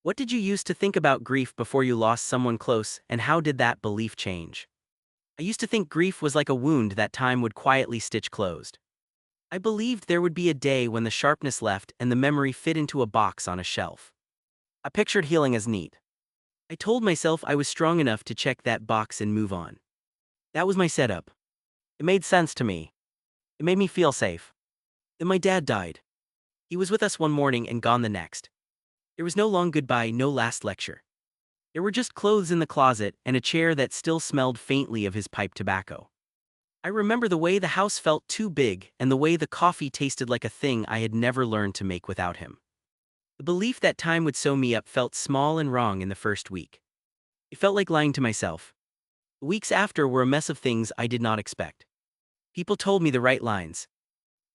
What did you use to think about grief before you lost someone close, and how did that belief change? I used to think grief was like a wound that time would quietly stitch closed. I believed there would be a day when the sharpness left and the memory fit into a box on a shelf. I pictured healing as neat. I told myself I was strong enough to check that box and move on. That was my setup. It made sense to me. It made me feel safe. Then my dad died. He was with us one morning and gone the next. There was no long goodbye, no last lecture. There were just clothes in the closet and a chair that still smelled faintly of his pipe tobacco. I remember the way the house felt too big and the way the coffee tasted like a thing I had never learned to make without him. The belief that time would sew me up felt small and wrong in the first week. It felt like lying to myself. The weeks after were a mess of things I did not expect. People told me the right lines.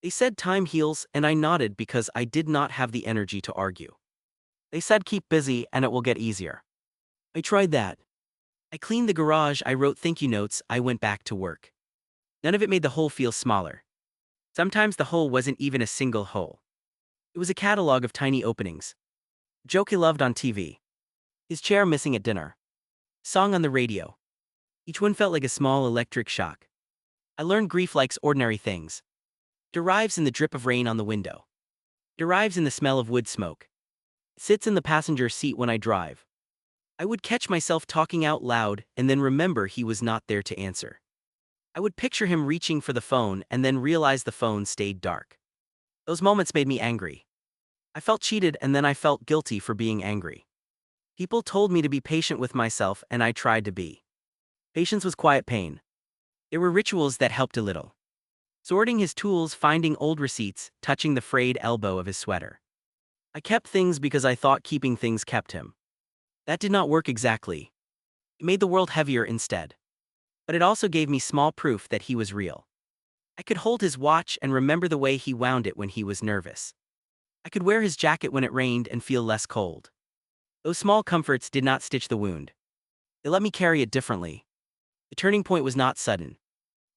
They said time heals, and I nodded because I did not have the energy to argue. They said keep busy and it will get easier. I tried that. I cleaned the garage, I wrote thank you notes, I went back to work. None of it made the hole feel smaller. Sometimes the hole wasn't even a single hole. It was a catalog of tiny openings. A joke he loved on TV. His chair missing at dinner. Song on the radio. Each one felt like a small electric shock. I learned grief likes ordinary things. It arrives in the drip of rain on the window. It arrives in the smell of wood smoke. It sits in the passenger seat when I drive. I would catch myself talking out loud and then remember he was not there to answer. I would picture him reaching for the phone and then realize the phone stayed dark. Those moments made me angry. I felt cheated and then I felt guilty for being angry. People told me to be patient with myself and I tried to be. Patience was quiet pain. There were rituals that helped a little. Sorting his tools, finding old receipts, touching the frayed elbow of his sweater. I kept things because I thought keeping things kept him. That did not work exactly. It made the world heavier instead. But it also gave me small proof that he was real. I could hold his watch and remember the way he wound it when he was nervous. I could wear his jacket when it rained and feel less cold. Those small comforts did not stitch the wound. They let me carry it differently. The turning point was not sudden.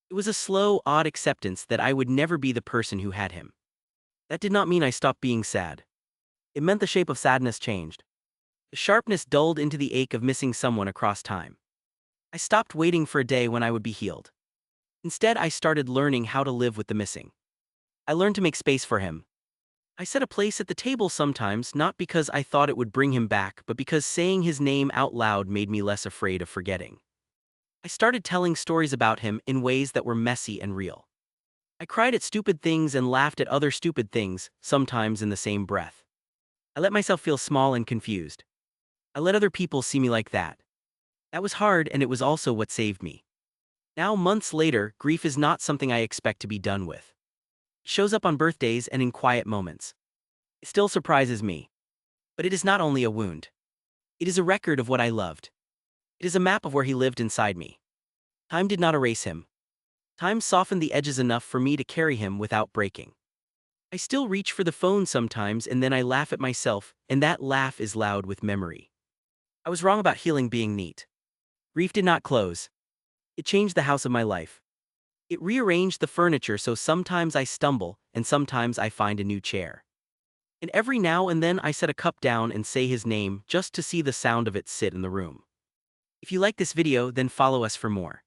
It was a slow, odd acceptance that I would never be the person who had him. That did not mean I stopped being sad. It meant the shape of sadness changed. The sharpness dulled into the ache of missing someone across time. I stopped waiting for a day when I would be healed. Instead, I started learning how to live with the missing. I learned to make space for him. I set a place at the table sometimes, not because I thought it would bring him back, but because saying his name out loud made me less afraid of forgetting. I started telling stories about him in ways that were messy and real. I cried at stupid things and laughed at other stupid things, sometimes in the same breath. I let myself feel small and confused. I let other people see me like that. That was hard, and it was also what saved me. Now, months later, grief is not something I expect to be done with. It shows up on birthdays and in quiet moments. It still surprises me. But it is not only a wound. It is a record of what I loved. It is a map of where he lived inside me. Time did not erase him. Time softened the edges enough for me to carry him without breaking. I still reach for the phone sometimes and then I laugh at myself, and that laugh is loud with memory. I was wrong about healing being neat. Grief did not close. It changed the house of my life. It rearranged the furniture so sometimes I stumble and sometimes I find a new chair. And every now and then I set a cup down and say his name just to see the sound of it sit in the room. If you like this video, then follow us for more.